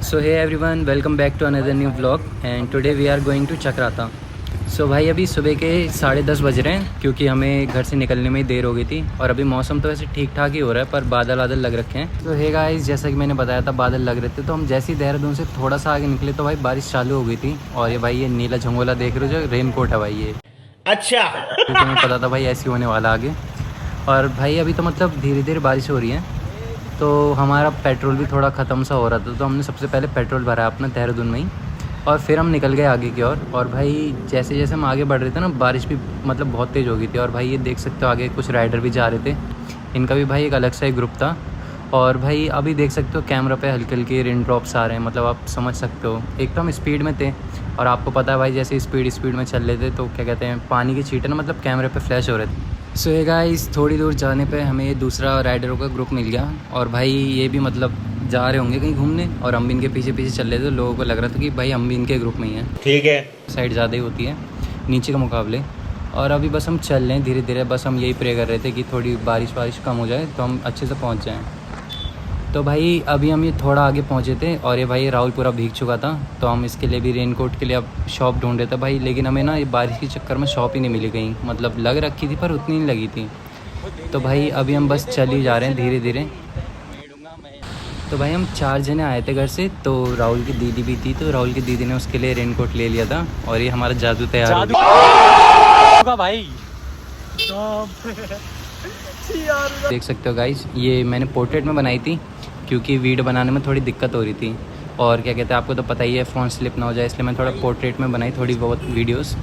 So hey everyone, welcome back to another new vlog and today we are going to Chakrata. So भाई अभी सुबह के 10:30 बज रहे हैं क्योंकि हमें घर से निकलने में ही देर हो गई थी। और अभी मौसम तो वैसे ठीक ठाक ही हो रहा है पर बादल बादल लग रखे हैं। तो हे गाइस, जैसा कि मैंने बताया था बादल लग रहे थे, तो हम जैसे ही देहरादून से थोड़ा सा आगे निकले तो भाई बारिश चालू हो गई थी। और ये भाई ये नीला झंगोला देख रहे हो जो रेन कोट है भाई ये, अच्छा। क्योंकि हमें पता था भाई ऐसी होने वाला आगे। और भाई अभी तो मतलब धीरे धीरे बारिश हो रही है, तो हमारा पेट्रोल भी थोड़ा ख़त्म सा हो रहा था, तो हमने सबसे पहले पेट्रोल भरा अपना देहरादून में ही और फिर हम निकल गए आगे की ओर। और भाई जैसे जैसे हम आगे बढ़ रहे थे ना, बारिश भी मतलब बहुत तेज़ हो गई थी। और भाई ये देख सकते हो आगे कुछ राइडर भी जा रहे थे, इनका भी भाई एक अलग सा ही ग्रुप था। और भाई अभी देख सकते हो कैमरा पे हल्के हल्के रेन ड्रॉप्स आ रहे हैं, मतलब आप समझ सकते हो। एक तो हम स्पीड में थे और आपको पता है भाई जैसे स्पीड में चल रहे थे तो क्या कहते हैं, पानी की छींटे ना मतलब कैमरे पे फ्लैश हो रहे थे। सो ये गाइस, थोड़ी दूर जाने पे हमें ये दूसरा राइडरों का ग्रुप मिल गया। और भाई ये भी मतलब जा रहे होंगे कहीं घूमने और हम भी इनके पीछे पीछे चल रहे थे। लोगों को लग रहा था कि भाई हम भी इनके ग्रुप में ही हैं। ठीक है। साइड ज़्यादा ही होती है नीचे के मुकाबले। और अभी बस हम चल रहे हैं धीरे धीरे, बस हम यही प्रे कर रहे थे कि थोड़ी बारिश कम हो जाए तो हम अच्छे से पहुँच जाएँ। तो भाई अभी हम ये थोड़ा आगे पहुँचे थे और ये भाई राहुल पूरा भीग चुका था, तो हम इसके लिए भी रेनकोट के लिए अब शॉप ढूंढ रहे थे भाई। लेकिन हमें ना ये बारिश के चक्कर में शॉप ही नहीं मिली कहीं, मतलब लग रखी थी पर उतनी नहीं लगी थी। तो भाई अभी हम बस चल ही जा रहे हैं धीरे धीरे। तो भाई हम 4 जने आए थे घर से, तो राहुल की दीदी भी थी, तो राहुल की दीदी ने उसके लिए रेनकोट ले लिया था और ये हमारा जादू तैयार हो गया भाई। देख सकते हो गाइस, ये मैंने पोर्ट्रेट में बनाई थी क्योंकि वीडियो बनाने में थोड़ी दिक्कत हो रही थी। और क्या कहते हैं, आपको तो पता ही है फ़ोन स्लिप ना हो जाए, इसलिए मैं थोड़ा पोर्ट्रेट में बनाई थोड़ी बहुत वीडियोस।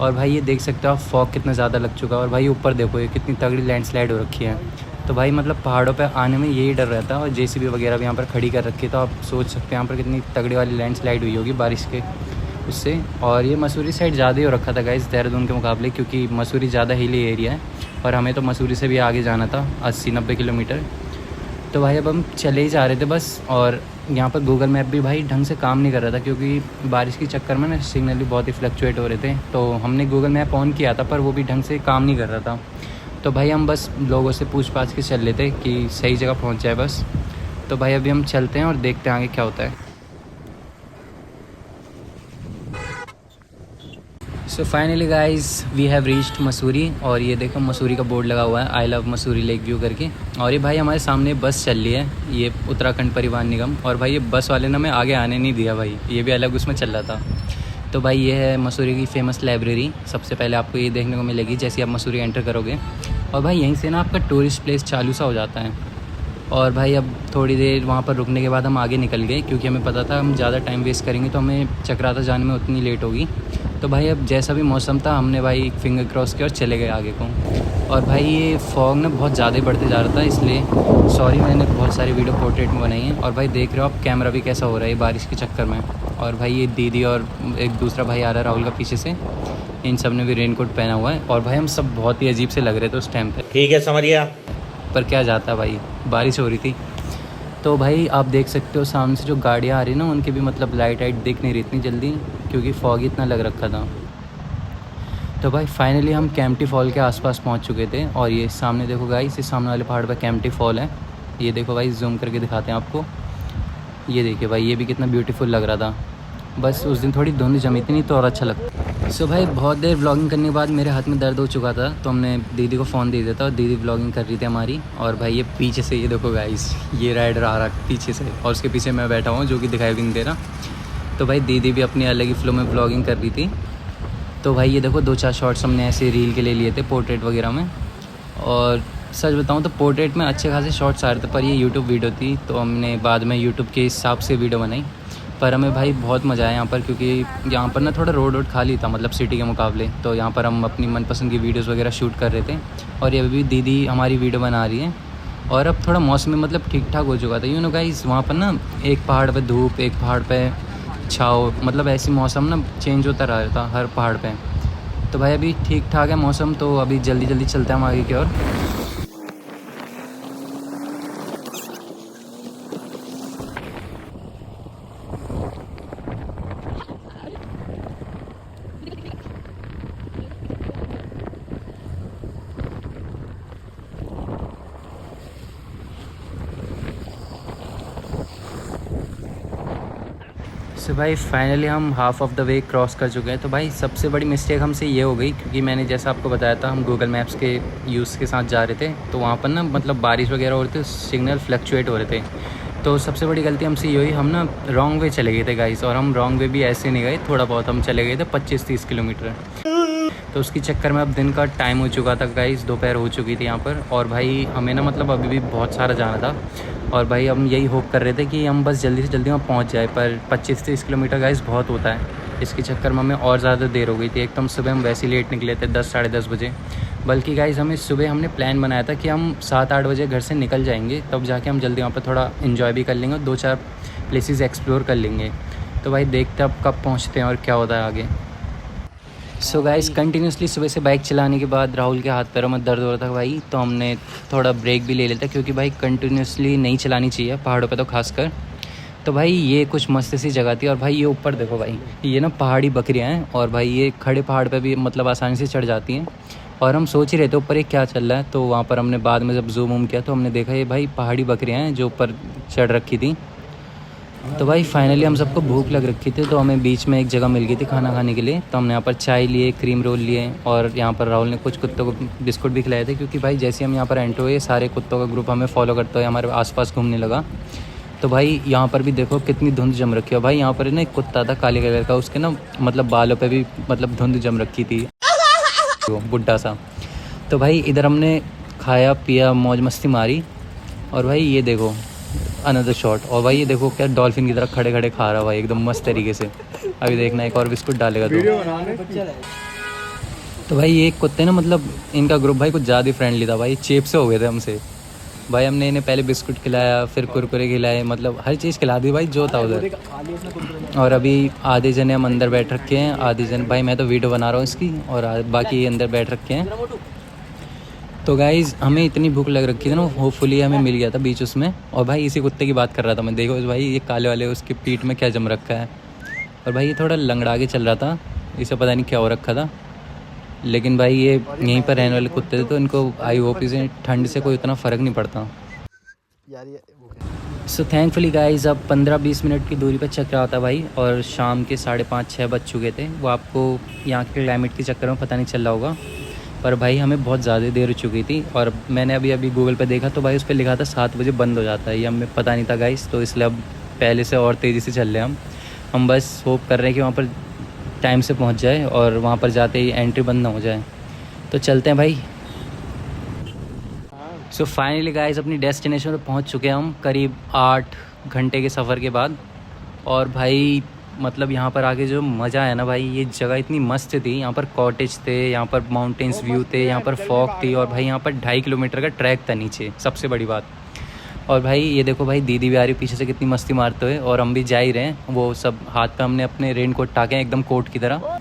और भाई ये देख सकते हो आप, फॉग कितना ज़्यादा लग चुका है। और भाई ऊपर देखो ये कितनी तगड़ी लैंडस्लाइड हो रखी है। तो भाई मतलब पहाड़ों पे आने में यही डर रहता है। और जेसीबी वगैरह भी यहाँ पर खड़ी कर रखी है, तो आप सोच सकते हैं यहाँ पर कितनी तगड़ी वाली लैंडस्लाइड हुई होगी बारिश के उससे। और ये मसूरी साइड ज़्यादा ही हो रखा था गाइस देहरादून के मुकाबले, क्योंकि मसूरी ज़्यादा हिली एरिया है और हमें तो मसूरी से भी आगे जाना था 80-90 किलोमीटर। तो भाई अब हम चले ही जा रहे थे बस। और यहाँ पर गूगल मैप भी भाई ढंग से काम नहीं कर रहा था, क्योंकि बारिश के चक्कर में ना सिग्नल भी बहुत ही फ्लक्चुएट हो रहे थे। तो हमने गूगल मैप ऑन किया था पर वो भी ढंग से काम नहीं कर रहा था। तो भाई हम बस लोगों से पूछ पाछ के चल लेते कि सही जगह पहुँच जाए बस। तो भाई अभी हम चलते हैं और देखते हैं आगे क्या होता है। So finally guys we have reached Mussoorie. और ये देखो मसूरी का बोर्ड लगा हुआ है, I love Mussoorie lake view करके। और ये भाई हमारे सामने बस चल रही है, ये उत्तराखंड परिवहन निगम। और भाई ये बस वाले ने हमें आगे आने नहीं दिया भाई, ये भी अलग उसमें चल रहा था। तो भाई ये है मसूरी की फ़ेमस लाइब्रेरी। सबसे पहले आपको ये देखने को मिलेगी जैसे आप मसूरी एंटर करोगे। और भाई यहीं से ना आपका टूरिस्ट प्लेस चालू सा हो जाता है। और भाई अब थोड़ी देर वहाँ पर रुकने के बाद हम आगे निकल गए, क्योंकि हमें पता था हम ज़्यादा टाइम वेस्ट करेंगे तो हमें चक्राता जाने में उतनी लेट होगी। तो भाई अब जैसा भी मौसम था हमने भाई फिंगर क्रॉस किया और चले गए आगे को। और भाई ये फॉग ना बहुत ज़्यादा ही बढ़ते जा रहा था, इसलिए सॉरी मैंने बहुत सारी वीडियो पोर्ट्रेट में बनाई है। और भाई देख रहे हो आप कैमरा भी कैसा हो रहा है बारिश के चक्कर में। और भाई ये दीदी और एक दूसरा भाई आ रहा है राहुल का पीछे से, इन सब ने भी रेनकोट पहना हुआ है। और भाई हम सब बहुत ही अजीब से लग रहे थे उस टाइम पर। ठीक है, समझ गया। पर क्या जाता भाई, बारिश हो रही थी। तो भाई आप देख सकते हो सामने से जो गाड़ियाँ आ रही ना, उनकी भी मतलब लाइट दिख नहीं रही इतनी जल्दी, क्योंकि फॉग इतना लग रखा था। तो भाई फाइनली हम कैंपटी फॉल के आसपास पहुंच चुके थे। और ये सामने देखो गाइस, इस सामने वाले पहाड़ पर कैंपटी फॉल है। ये देखो भाई, जूम करके दिखाते हैं आपको। ये देखिए भाई, ये भी कितना ब्यूटीफुल लग रहा था। बस उस दिन थोड़ी धुंध जमी थी, नहीं तो और अच्छा लगता। सो भाई बहुत देर व्लॉगिंग करने के बाद मेरे हाथ में दर्द हो चुका था, तो हमने दीदी को फ़ोन दे दिया था और दीदी व्लॉगिंग कर रही थी हमारी। और भाई ये पीछे से ये देखो गाइस, ये राइडर आ रहा है पीछे से और उसके पीछे मैं बैठा हूँ, जो कि दिखाई भी नहीं दे रहा। तो भाई दीदी भी अपनी अलग ही फ्लो में व्लॉगिंग कर रही थी। तो भाई ये देखो 2-4 शॉट्स हमने ऐसे रील के लिए लिए थे पोर्ट्रेट वगैरह में। और सच बताऊँ तो पोर्ट्रेट में अच्छे खासे शॉट्स आ रहे थे, पर ये यूट्यूब वीडियो थी तो हमने बाद में यूट्यूब के हिसाब से वीडियो बनाई। पर हमें भाई बहुत मज़ा आया यहाँ पर, क्योंकि यहाँ पर ना थोड़ा रोड खाली था मतलब सिटी के मुकाबले। तो यहाँ पर हम अपनी मनपसंद की वीडियोस वगैरह शूट कर रहे थे। और ये भी दीदी हमारी वीडियो बना रही है। और अब थोड़ा मौसम मतलब ठीक ठाक हो चुका था, नो गाइस। वहाँ पर ना एक पहाड़ पे धूप, एक पहाड़ पे छाँव, मतलब ऐसी मौसम ना चेंज होता रहा था हर पहाड़ पे। तो भाई अभी ठीक ठाक है मौसम, तो अभी जल्दी जल्दी चलते हैं हम आगे की ओर। सो भाई फाइनली हम half of the way cross कर चुके हैं। तो भाई सबसे बड़ी मिस्टेक हमसे ये हो गई, क्योंकि मैंने जैसा आपको बताया था हम गूगल मैप्स के यूज़ के साथ जा रहे थे, तो वहाँ पर ना मतलब बारिश वगैरह हो रही थी, सिग्नल फ्लक्चुएट हो रहे थे। तो सबसे बड़ी गलती हमसे ये हुई, हम ना रॉन्ग वे चले गए थे गाइस। और हम रॉन्ग वे भी ऐसे नहीं गए, थोड़ा बहुत हम चले गए थे 25-30 किलोमीटर। तो उसके चक्कर में अब दिन का टाइम हो चुका था गाइस, दोपहर हो चुकी थी यहाँ पर। और भाई हमें ना मतलब अभी भी बहुत सारा जाना था। और भाई हम यही होप कर रहे थे कि हम बस जल्दी से जल्दी वहाँ पहुँच जाए, पर 25-30 किलोमीटर गाइस बहुत होता है। इसके चक्कर में हमें और ज़्यादा देर हो गई थी। एक तो हम सुबह हम वैसे ही लेट निकले थे 10 साढ़े 10 बजे। बल्कि गाइस हमें सुबह हमने प्लान बनाया था कि हम 7-8 बजे घर से निकल जाएंगे, तब जाके हम जल्दी वहाँ पर थोड़ा इन्जॉय भी कर लेंगे और 2-4 प्लेसेस एक्सप्लोर कर लेंगे। तो भाई देखते अब कब पहुँचते हैं और क्या होता है आगे। सो गाइस कंटिन्यूसली सुबह से बाइक चलाने के बाद राहुल के हाथ पैरों में दर्द हो रहा था भाई, तो हमने थोड़ा ब्रेक भी ले लेता, क्योंकि भाई कंटिन्यूसली नहीं चलानी चाहिए पहाड़ों पे तो खासकर। तो भाई ये कुछ मस्त सी जगह थी। और भाई ये ऊपर देखो भाई, ये ना पहाड़ी बकरियाँ हैं, और भाई ये खड़े पहाड़ पे भी मतलब आसानी से चढ़ जाती हैं। और हम सोच ही रहे थे ऊपर ये क्या चल रहा है, तो वहाँ पर हमने बाद में जब जूम वूम किया तो हमने देखा ये भाई पहाड़ी बकरियाँ हैं जो ऊपर चढ़ रखी थी। तो भाई फाइनली हम सबको भूख लग रखी थी, तो हमें बीच में एक जगह मिल गई थी खाना खाने के लिए। तो हमने यहाँ पर चाय लिए, क्रीम रोल लिए, और यहाँ पर राहुल ने कुछ कुत्तों को बिस्कुट भी खिलाए थे, क्योंकि भाई जैसे हम यहाँ पर एंटर हुए सारे कुत्तों का ग्रुप हमें फॉलो करते हुए हमारे आसपास घूमने लगा। तो भाई यहाँ पर भी देखो कितनी धुंध जम रखी है। भाई यहाँ पर ना एक कुत्ता था काले कलर का, उसके ना मतलब बालों पे भी मतलब धुंध जम रखी थी, वो बुड्ढा सा। तो भाई इधर हमने खाया पिया मौज मस्ती मारी। और भाई ये देखो अनदर शॉट, और भाई ये देखो क्या डॉल्फिन की तरह खड़े खड़े खा रहा भाई एकदम मस्त तरीके से। अभी देखना एक और बिस्कुट डालेगा तो भाई ये कुत्ते ना मतलब इनका ग्रुप भाई कुछ ज़्यादा ही फ्रेंडली था भाई, चेप से हो गए थे हमसे। भाई हमने इन्हें पहले बिस्कुट खिलाया, फिर कुरकुरे खिलाए, मतलब हर चीज़ खिला दी भाई जो था उधर। और अभी आधे जने हम अंदर बैठ रखे हैं, आधे जन भाई मैं तो वीडियो बना रहा हूँ इसकी, और बाकी अंदर बैठ रखे हैं। तो गाइज़ हमें इतनी भूख लग रखी थी ना, होपफुली हमें मिल गया था बीच उसमें। और भाई इसी कुत्ते की बात कर रहा था मैं, देखो भाई ये काले वाले उसकी पीठ में क्या जम रखा है। और भाई ये थोड़ा लंगड़ा के चल रहा था, इसे पता नहीं क्या हो रखा था। लेकिन भाई ये यहीं पर रहने वाले कुत्ते थे, तो इनको आई होप इसे ठंड से कोई उतना फ़र्क नहीं पड़ता। सो थैंकफुली गाइज़ अब 15-20 मिनट की दूरी पर चक्रा होता भाई, और शाम के 5:30-6 बज चुके थे। वो आपको यहाँ के क्लाइमेट के चक्कर में पता नहीं चल रहा होगा, पर भाई हमें बहुत ज़्यादा देर हो चुकी थी। और मैंने अभी गूगल पे देखा तो भाई उस पर लिखा था 7 बजे बंद हो जाता है, ये हमें पता नहीं था गाइस, तो इसलिए अब पहले से और तेज़ी से चल रहे हैं हम बस होप कर रहे हैं कि वहाँ पर टाइम से पहुँच जाए और वहाँ पर जाते ही एंट्री बंद ना हो जाए। तो चलते हैं भाई। सो फाइनली गाइस अपनी डेस्टिनेशन पर पहुँच चुके हैं हम करीब 8 घंटे के सफ़र के बाद। और भाई मतलब यहाँ पर आके जो मज़ा आया ना भाई, ये जगह इतनी मस्त थी। यहाँ पर कॉटेज थे, यहाँ पर माउंटेन्स व्यू थे, यहाँ पर फॉग थी, और भाई यहाँ पर 2.5 किलोमीटर का ट्रैक था नीचे, सबसे बड़ी बात। और भाई ये देखो भाई दीदी भी आ रही पीछे से कितनी मस्ती मारते हुए, और हम भी जा ही रहे हैं। वो सब हाथ पे हमने अपने रेन कोट टाके हैं एकदम कोट की तरह।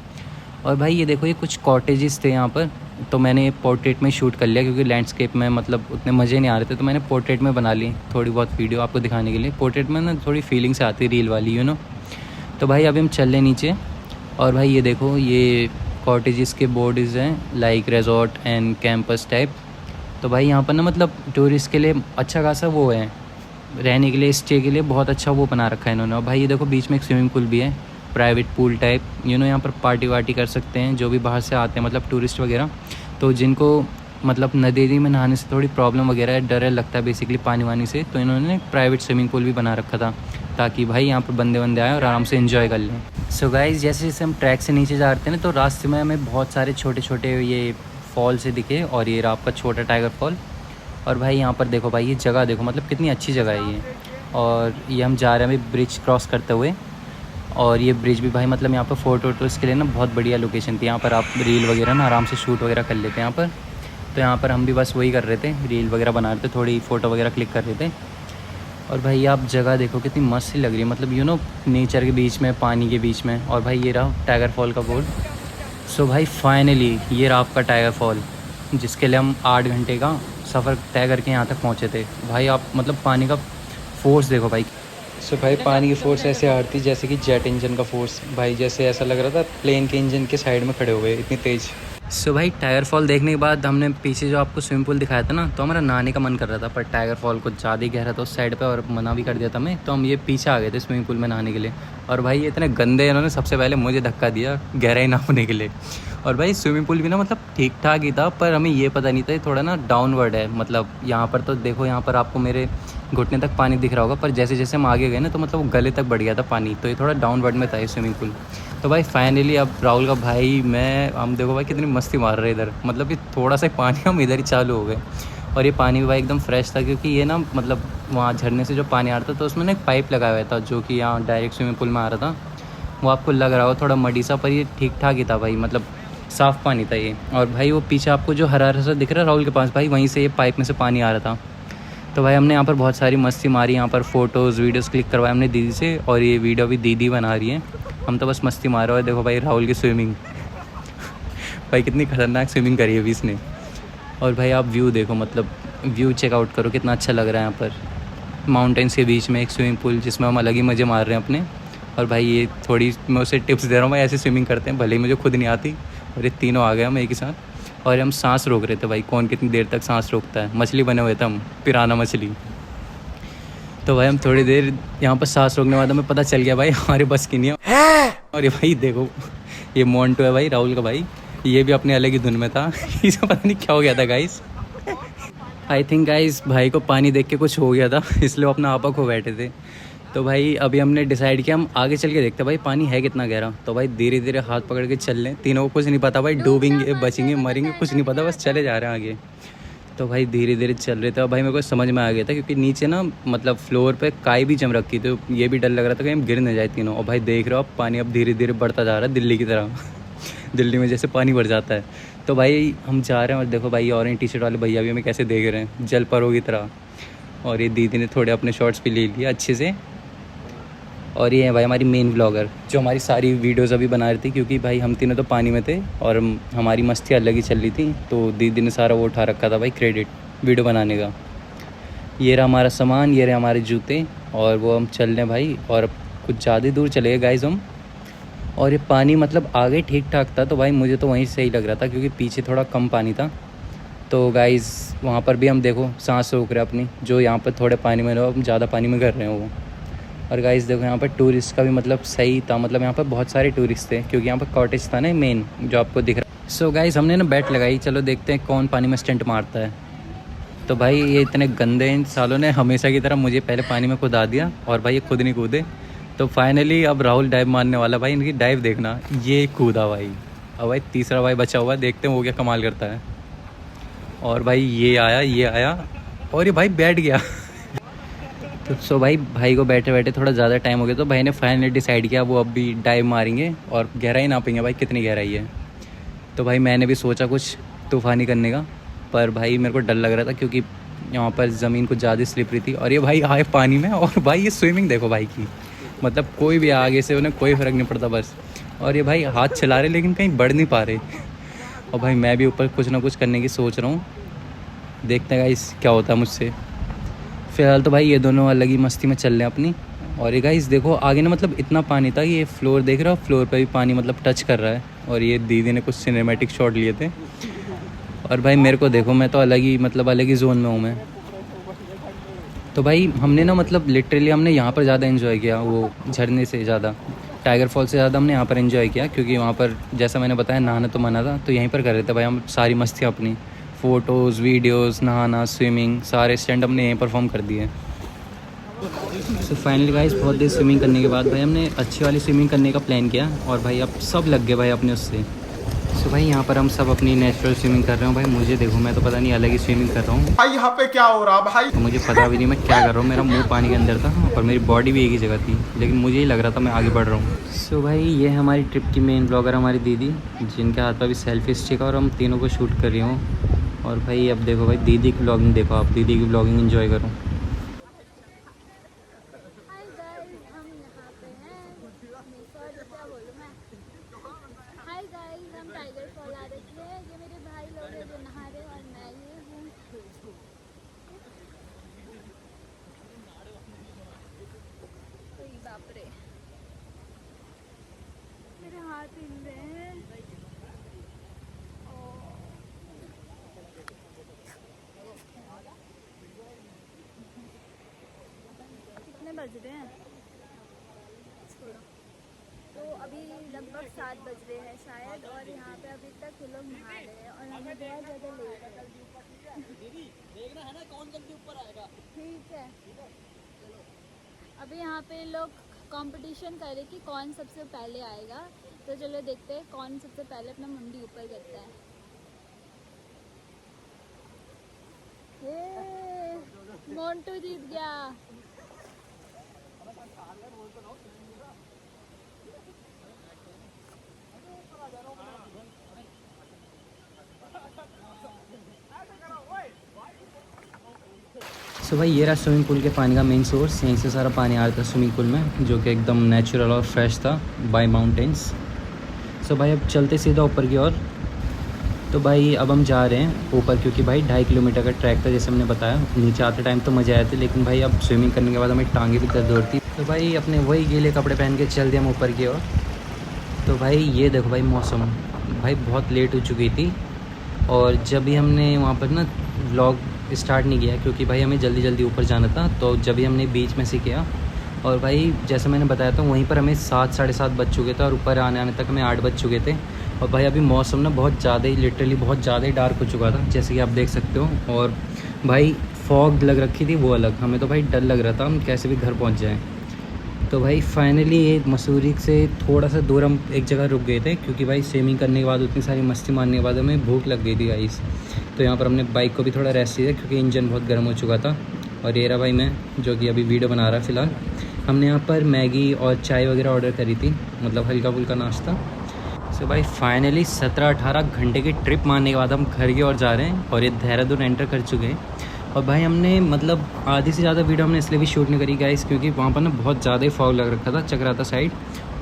और भाई ये देखो ये कुछ कॉटेजेस थे यहाँ पर, तो मैंने पोर्ट्रेट में शूट कर लिया, क्योंकि लैंडस्केप में मतलब उतने मज़े नहीं आ रहे थे, तो मैंने पोर्ट्रेट में बना ली थोड़ी बहुत वीडियो आपको दिखाने के लिए। पोर्ट्रेट में ना थोड़ी फीलिंग्स आती है रील वाली नो। तो भाई अभी हम चल रहे नीचे, और भाई ये देखो ये कॉटेजेस के बोर्ड्स हैं like resort and campus type. तो भाई यहाँ पर ना मतलब टूरिस्ट के लिए अच्छा खासा वो है, रहने के लिए स्टे के लिए बहुत अच्छा वो बना रखा है इन्होंने। और भाई ये देखो बीच में एक स्विमिंग पूल भी है, प्राइवेट पूल टाइप, यहाँ पर पार्टी वार्टी कर सकते हैं जो भी बाहर से आते हैं मतलब टूरिस्ट वगैरह। तो जिनको मतलब नदी में नहाने से थोड़ी प्रॉब्लम वगैरह है, डर लगता है बेसिकली पानी वानी से, तो इन्होंने प्राइवेट स्विमिंग पूल भी बना रखा था, ताकि भाई यहाँ पर बंदे आए और आराम से एंजॉय कर लें। सो गाइज़ जैसे जैसे हम ट्रैक से नीचे जा रहे थे ना, तो रास्ते में हमें बहुत सारे छोटे छोटे ये फॉल से दिखे, और ये आपका छोटा टाइगर फॉल। और भाई यहाँ पर देखो भाई ये जगह देखो मतलब कितनी अच्छी जगह है ये। और ये हम जा रहे हैं अभी ब्रिज क्रॉस करते हुए, और ये ब्रिज भी भाई मतलब यहाँ पर फ़ोटोज़ के लिए ना बहुत बढ़िया लोकेशन थी। यहाँ पर आप रील वगैरह ना आराम से शूट वगैरह कर लेते हैं यहाँ पर। तो यहाँ पर हम भी बस वही कर रहे थे, रील वगैरह बना रहे थे, थोड़ी फ़ोटो वगैरह क्लिक कर रहे थे। और भाई आप जगह देखो कितनी मस्त सी लग रही है, मतलब नेचर के बीच में, पानी के बीच में। और भाई ये रहा टाइगर फॉल का बोर्ड। सो भाई फाइनली ये रहा आपका टाइगर फॉल, जिसके लिए हम 8 घंटे का सफ़र तय करके यहाँ तक पहुँचे थे। भाई आप मतलब पानी का फोर्स देखो भाई। सो भाई पानी की फ़ोर्स ऐसे आ रही थी जैसे कि जेट इंजन का फोर्स, भाई जैसे ऐसा लग रहा था प्लेन के इंजन के साइड में खड़े हुए, इतनी तेज़। सो भाई टाइगर फॉल देखने के बाद हमने पीछे जो आपको स्विमिंग पूल दिखाया था ना, तो हमारा नहाने का मन कर रहा था, पर टाइगर फॉल कुछ ज़्यादा ही गहरा था उस साइड पे और मना भी कर दिया था हमें, तो हम ये पीछे आ गए थे स्विमिंग पूल में नहाने के लिए। और भाई ये इतने गंदे, इन्होंने सबसे पहले मुझे धक्का दिया गहराई नापने के लिए। और भाई स्विमिंग पूल भी ना मतलब ठीक ठाक ही था, पर हमें ये पता नहीं था ये थोड़ा ना डाउनवर्ड है। मतलब यहाँ पर तो देखो, यहाँ पर आपको मेरे घुटने तक पानी दिख रहा होगा, पर जैसे जैसे हम आगे गए ना तो मतलब वो गले तक बढ़ गया था पानी, तो ये थोड़ा डाउनवर्ड में था ये स्विमिंग पूल। तो भाई फाइनली अब राहुल का भाई, मैं, हम देखो भाई कितनी मस्ती मार रहे इधर, मतलब कि थोड़ा सा पानी हम इधर ही चालू हो गए। और ये पानी भी भाई एकदम फ्रेश था, क्योंकि ये ना मतलब वहाँ झरने से जो पानी आ रहा था तो उसमें ना एक पाइप लगाया हुआ था जो कि यहाँ डायरेक्ट स्विमिंग पूल में आ रहा था। वो आपको लग रहा हो थोड़ा मडी सा, पर ये ठीक ठाक ही था भाई, मतलब साफ़ पानी था ये। और भाई वो पीछे आपको जो हरा हरा सा दिख रहा है राहुल के पास, भाई वहीं से ये पाइप में से पानी आ रहा था। तो भाई हमने यहाँ पर बहुत सारी मस्ती मारी, यहाँ पर फ़ोटोज़ वीडियोज़ क्लिक करवाए हमने दीदी से, और ये वीडियो भी दीदी बना रही है। हम तो बस मस्ती मार रहे हैं। देखो भाई राहुल की स्विमिंग, भाई कितनी खतरनाक स्विमिंग करी है अभी इसने। और भाई आप व्यू देखो, मतलब व्यू चेकआउट करो कितना अच्छा लग रहा है यहाँ पर, माउंटेन्स के बीच में एक स्विमिंग पूल जिसमें हम अलग ही मज़े मार रहे हैं अपने। और भाई ये थोड़ी मैं उसे टिप्स दे रहा हूँ भाई, ऐसे स्विमिंग करते हैं, भले ही मुझे खुद नहीं आती। और ये तीनों आ गए हम एक ही साथ, और हम सांस रोक रहे थे भाई, कौन कितनी देर तक सांस रोकता है। मछली बने हुए थे हम, पिराना मछली। तो भाई हम थोड़ी देर यहाँ पर सांस रोकने के बाद हमें पता चल गया भाई हमारे बस की नहीं है। और ये भाई देखो, ये मोन्टो है भाई राहुल का भाई, ये भी अपने अलग ही धुन में था इसे पता नहीं क्या हो गया था गाइस। आई थिंक गाइस भाई को पानी देख के कुछ हो गया था इसलिए वो अपना आपा खो बैठे थे। तो भाई अभी हमने डिसाइड किया हम आगे चल के देखते हैं भाई पानी है कितना गहरा। तो भाई धीरे धीरे हाथ पकड़ के चल लें, तीनों को कुछ नहीं पता भाई, डूबेंगे बचेंगे मरेंगे कुछ नहीं पता, बस चले जा रहे हैं आगे। तो भाई धीरे धीरे चल रहे थे, और भाई मेरे को समझ में आ गया था क्योंकि नीचे ना मतलब फ्लोर पे काई भी जम रखी थी, तो ये भी डर लग रहा था कहीं हम गिर न जाए तीनों। और भाई देख रहे हो आप पानी अब धीरे धीरे बढ़ता जा रहा है दिल्ली की तरह दिल्ली में जैसे पानी बढ़ जाता है। तो भाई हम जा रहे हैं, और देखो भाई ऑरेंज टी शर्ट वाले भैया भी हमें कैसे देख रहे हैं जल परों की तरह। और ये दीदी ने थोड़े अपने शॉर्ट्स भी ले लिए अच्छे से। और ये है भाई हमारी मेन ब्लॉगर जो हमारी सारी वीडियोज़ अभी बना रही थी, क्योंकि भाई हम तीनों तो पानी में थे और हमारी मस्ती अलग ही चल रही थी, तो दीदी ने सारा वो उठा रखा था भाई क्रेडिट वीडियो बनाने का। ये रहा हमारा सामान, ये रहे हमारे जूते, और वो हम चल रहे हैं भाई, और अब कुछ ज़्यादा ही दूर चले गए गाइज हम। और ये पानी मतलब आगे ठीक ठाक था, तो भाई मुझे तो वहीं सही लग रहा था क्योंकि पीछे थोड़ा कम पानी था। तो गाइज़ वहाँ पर भी हम देखो सांस रोक रहे हैं अपनी, जो यहाँ पर थोड़े पानी में रहो हम ज़्यादा पानी में कर रहे हैं वो। और गाइस देखो यहाँ पर टूरिस्ट का भी मतलब सही था, मतलब यहाँ पर बहुत सारे टूरिस्ट थे क्योंकि यहाँ पर कॉटेज था ना मेन जो आपको दिख रहा है। सो गाइस हमने ना बैट लगाई, चलो देखते हैं कौन पानी में स्टंट मारता है। तो भाई ये इतने गंदे इन सालों ने हमेशा की तरह मुझे पहले पानी में कूदा दिया, और भाई ये खुद नहीं कूदे। तो फाइनली अब राहुल डाइव मारने वाला, भाई इनकी डाइव देखना, ये कूदा भाई। अब भाई तीसरा भाई बचा हुआ है, देखते हैं वो क्या कमाल करता है। और भाई ये आया और ये भाई बैठ गया तो सो भाई को बैठे बैठे थोड़ा ज़्यादा टाइम हो गया, तो भाई ने फाइनली डिसाइड किया वो अभी डाइव मारेंगे और गहराई नापेंगे भाई कितनी गहराई है। तो भाई मैंने भी सोचा कुछ तूफ़ानी करने का, पर भाई मेरे को डर लग रहा था क्योंकि यहाँ पर ज़मीन कुछ ज़्यादा स्लिपरी थी। और ये भाई आए पानी में, और भाई ये स्विमिंग देखो भाई की, मतलब कोई भी आगे से उन्हें कोई फ़र्क नहीं पड़ता बस। और ये भाई हाथ चला रहे लेकिन कहीं बढ़ नहीं पा रहे। और भाई मैं भी ऊपर कुछ ना कुछ करने की सोच रहा हूँ, देखते हैं गाइस क्या होता है मुझसे। फ़िलहाल तो भाई ये दोनों अलग ही मस्ती में चल रहे हैं अपनी। और ये गाइस देखो आगे ना मतलब इतना पानी था, ये फ्लोर देख रहे हो, फ्लोर पे भी पानी मतलब टच कर रहा है। और ये दीदी ने कुछ सिनेमैटिक शॉट लिए थे। और भाई मेरे को देखो, मैं तो अलग ही मतलब अलग ही जोन में हूँ मैं। तो भाई हमने ना मतलब लिटरली हमने यहाँ पर ज़्यादा इन्जॉय किया, वो झरने से ज़्यादा, टाइगर फॉल से ज़्यादा हमने यहाँ पर इन्जॉय किया, क्योंकि वहाँ पर जैसा मैंने बताया नहाना तो मना था, तो यहीं पर कर रहे थे भाई हम सारी मस्तियाँ अपनी, फ़ोटोज़ वीडियोज़ नहाना स्विमिंग सारे स्टैंड हमने यहीं परफॉर्म कर दिए। सो फाइनली गाइस बहुत देर स्विमिंग करने के बाद भाई हमने अच्छी वाली स्विमिंग करने का प्लान किया, और भाई अब सब लग गए भाई अपने उससे। सो भाई यहाँ पर हम सब अपनी नेचुरल स्विमिंग कर रहे हो भाई, मुझे देखो मैं तो पता नहीं अलग ही स्विमिंग कर रहा हूँ भाई, यहाँ पे क्या हो रहा भाई? तो मुझे पता भी नहीं मैं क्या कर रहा हूँ, मेरा मुंह पानी के अंदर था और मेरी बॉडी भी एक ही जगह थी, लेकिन मुझे ही लग रहा था मैं आगे बढ़ रहा हूँ। सो भाई ये है हमारी ट्रिप की मेन ब्लॉगर हमारी दीदी, जिनके हाथ पर भी सेल्फी स्टिक है, और हम तीनों को शूट कर रही हूँ। और भाई अब देखो भाई दीदी की ब्लॉगिंग देखो, आप दीदी की ब्लॉगिंग एंजॉय करो। हाय गाइस, हम टाइगर फॉल आ रहे थे। ये मेरे भाई लोग हैं जो नहा रहे और मैं ये हूँ। बाप रे, मेरे हाथ हिल रहे हैं। बज रहे हैं? छोड़ो। तो अभी लगभग 7 बज रहे हैं शायद, और यहाँ पे अभी तक ये लोग नहा रहे हैं और हमें बहुत ज़्यादा लेट है। देखना है ना कौन जल्दी ऊपर आएगा। ठीक है। अभी यहाँ पे लोग कंपटीशन कर रहे कि कौन सबसे पहले आएगा, तो चलो देखते हैं कौन सबसे पहले अपना मुंडी ऊपर करता है। मोंटू जीत गया। सो भाई ये रहा स्विमिंग पूल के पानी का मेन सोर्स। यहीं से सारा पानी आ रहा था स्विमिंग पूल में, जो कि एकदम नेचुरल और फ्रेश था बाय माउंटेन्स। सो भाई अब चलते सीधा ऊपर की ओर। तो भाई अब हम जा रहे हैं ऊपर, क्योंकि भाई 2.5 किलोमीटर का ट्रैक था जैसे हमने बताया। नीचे आते टाइम तो मज़ा आया था, लेकिन भाई अब स्विमिंग करने के बाद हमें टांगे भी दर्द होती। तो भाई अपने वही गीले कपड़े पहन के चल दिए हम ऊपर की ओर। तो भाई ये देखो भाई मौसम, भाई बहुत लेट हो चुकी थी। और जब भी हमने वहाँ पर ना व्लॉग स्टार्ट नहीं किया, क्योंकि भाई हमें जल्दी जल्दी ऊपर जाना था, तो जब भी हमने बीच में से किया। और भाई जैसे मैंने बताया था वहीं पर हमें 7 साढ़े 7 बज चुके थे, और ऊपर आने तक हमें 8 बज चुके थे। और भाई अभी मौसम ना बहुत ज़्यादा ही लिटरली बहुत ज़्यादा ही डार्क हो चुका था, जैसे कि आप देख सकते हो। और भाई फॉग लग रखी थी वो अलग, हमें तो भाई डर लग रहा था हम कैसे भी घर पहुँच जाएँ। तो भाई फाइनली ये मसूरी से थोड़ा सा दूर हम एक जगह रुक गए थे, क्योंकि भाई स्विमिंग करने के बाद उतनी सारी मस्ती मारने के बाद हमें भूख लग गई थी गाइस। तो यहाँ पर हमने बाइक को भी थोड़ा रेस्ट दिया, क्योंकि इंजन बहुत गर्म हो चुका था। और ये रहा भाई मैं, जो कि अभी वीडियो बना रहा फ़िलहाल। हमने यहाँ पर मैगी और चाय वगैरह ऑर्डर करी थी, मतलब हल्का फुल्का नाश्ता। सो भाई फाइनली 17-18 घंटे की ट्रिप मारने के बाद हम घर की ओर जा रहे हैं, और ये देहरादून एंटर कर चुके हैं। और भाई हमने मतलब आधी से ज़्यादा वीडियो हमने इसलिए भी शूट नहीं करी गाइस, क्योंकि वहाँ पर ना बहुत ज़्यादा ही फॉग लग रखा था चक्राता साइड,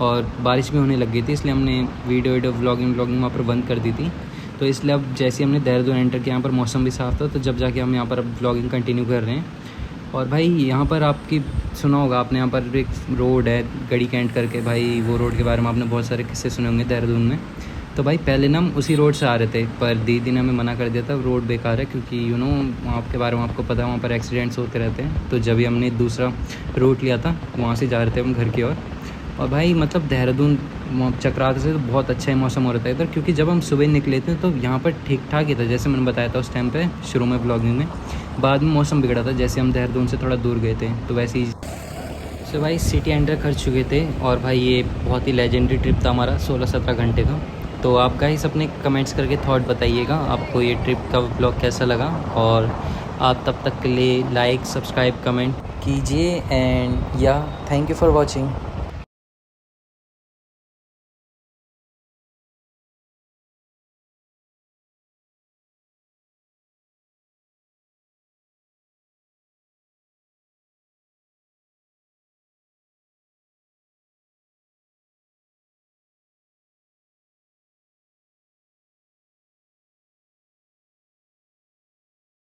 और बारिश भी होने लग गई थी, इसलिए हमने वीडियो व्लॉगिंग वहाँ पर बंद कर दी थी। तो इसलिए अब जैसे हमने देहरादून एंटर किया, यहाँ पर मौसम भी साफ़ था, तो जब जाके हम यहाँ पर अब व्लॉगिंग कंटिन्यू कर रहे हैं। और भाई यहाँ पर आपकी सुना होगा आपने, यहाँ पर एक रोड है गड़ी कैंट करके, भाई वो रोड के बारे में आपने बहुत सारे किस्से सुने होंगे देहरादून में। तो भाई पहले ना हम उसी रोड से आ रहे थे, पर दीदी ने हमें मना कर दिया था रोड बेकार है, क्योंकि वहाँ के बारे में आपको पता है वहाँ पर एक्सीडेंट्स होते रहते हैं। तो जब भी हमने दूसरा रूट लिया था वहाँ से जा रहे थे हम घर की ओर। और भाई मतलब देहरादून चक्राते से तो बहुत अच्छा ही मौसम हो रहा था इधर, क्योंकि जब हम सुबह निकले थे तो यहाँ पर ठीक ठाक ही था, जैसे मैंने बताया था उस टाइम पे शुरू में ब्लॉगिंग में। बाद में मौसम बिगड़ा था जैसे हम देहरादून से थोड़ा दूर गए थे, तो वैसे ही। सो भाई सिटी एंटर कर चुके थे, और भाई ये बहुत ही लेजेंडरी ट्रिप था हमारा 16-17 घंटे का। तो आप गाइस अपने कमेंट्स करके थॉट बताइएगा आपको ये ट्रिप का ब्लॉग कैसा लगा। और आप तब तक के लिए लाइक सब्सक्राइब कमेंट कीजिए, एंड या थैंक यू फॉर वॉचिंग।